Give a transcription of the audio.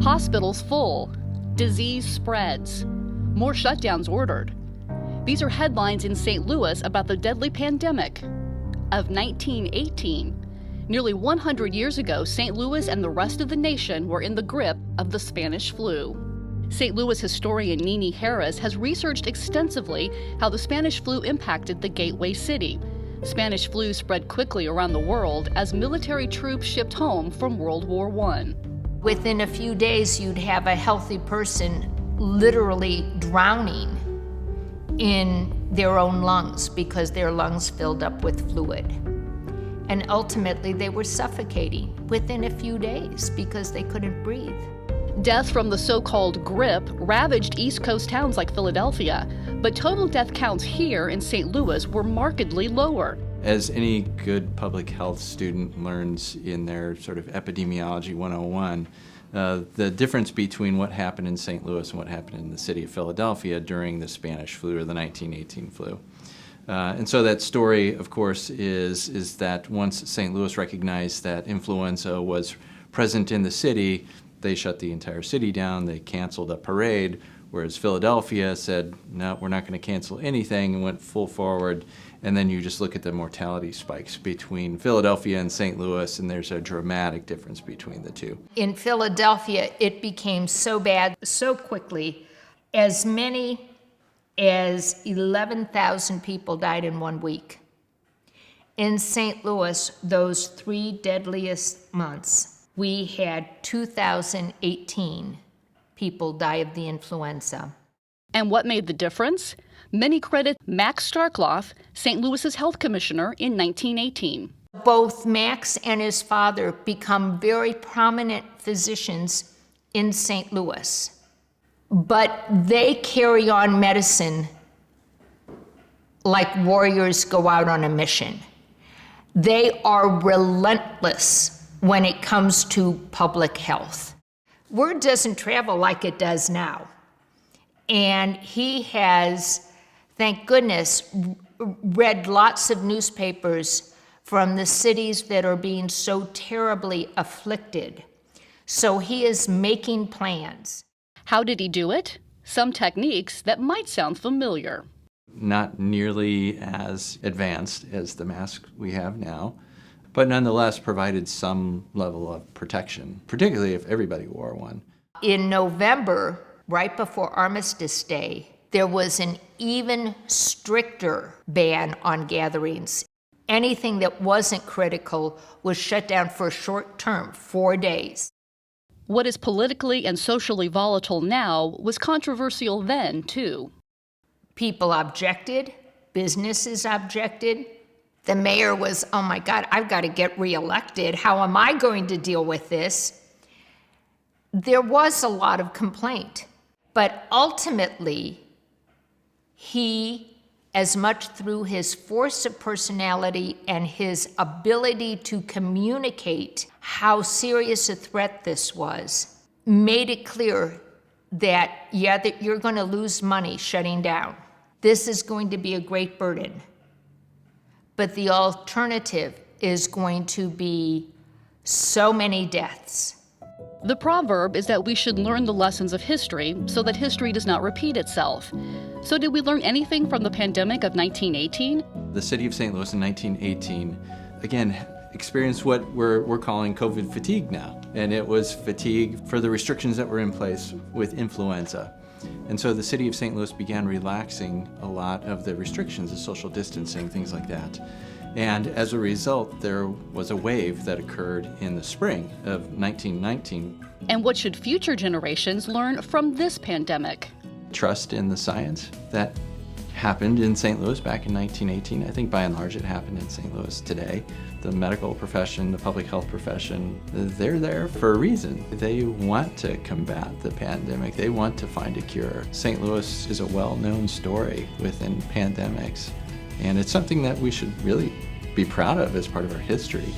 Hospitals full. Disease spreads. More shutdowns ordered. These are headlines in St. Louis about the deadly pandemic of 1918. Nearly 100 years ago, St. Louis and the rest of the nation were in the grip of the Spanish flu. St. Louis historian Nini Harris has researched extensively how the Spanish flu impacted the gateway city. Spanish flu spread quickly around the world as military troops shipped home from World War I. Within a few days, you'd have a healthy person literally drowning in their own lungs because their lungs filled up with fluid. And ultimately, they were suffocating within a few days because they couldn't breathe. Death from the so-called grip ravaged East Coast towns like Philadelphia, but total death counts here in St. Louis were markedly lower. As any good public health student learns in their sort of epidemiology 101, the difference between what happened in St. Louis and what happened in the city of Philadelphia during the Spanish flu or the 1918 flu. And so that story, of course, is that once St. Louis recognized that influenza was present in the city, they shut the entire city down, they canceled a parade, whereas Philadelphia said, no, we're not going to cancel anything, and went full forward. And then you just look at the mortality spikes between Philadelphia and St. Louis, and there's a dramatic difference between the two. In Philadelphia, it became so bad so quickly. As many as 11,000 people died in 1 week. In St. Louis, those 3 deadliest months, we had 2,018 people die of the influenza. And what made the difference? Many credit Max Starkloff, St. Louis's health commissioner in 1918. Both Max and his father become very prominent physicians in St. Louis. But they carry on medicine like warriors go out on a mission. They are relentless when it comes to public health. Word doesn't travel like it does now. And he has, thank goodness, read lots of newspapers from the cities that are being so terribly afflicted. So he is making plans. How did he do it? Some techniques that might sound familiar. Not nearly as advanced as the mask we have now, but nonetheless provided some level of protection, particularly if everybody wore one. In November, right before Armistice Day, there was an even stricter ban on gatherings. Anything that wasn't critical was shut down for a short term, 4 days. What is politically and socially volatile now was controversial then, too. People objected, businesses objected. The mayor was, oh my God, I've got to get reelected. How am I going to deal with this? There was a lot of complaint, but ultimately, he, as much through his force of personality and his ability to communicate how serious a threat this was, made it clear that, yeah, that you're going to lose money shutting down. This is going to be a great burden. But the alternative is going to be so many deaths. The proverb is that we should learn the lessons of history so that history does not repeat itself. So did we learn anything from the pandemic of 1918? The city of St. Louis in 1918, again, experienced what we're calling COVID fatigue now. And it was fatigue for the restrictions that were in place with influenza. And so the city of St. Louis began relaxing a lot of the restrictions of social distancing, things like that. And as a result, there was a wave that occurred in the spring of 1919. And what should future generations learn from this pandemic? Trust in the science that happened in St. Louis back in 1918. I think by and large it happened in St. Louis today. The medical profession, the public health profession, they're there for a reason. They want to combat the pandemic. They want to find a cure. St. Louis is a well-known story within pandemics, and it's something that we should really be proud of as part of our history.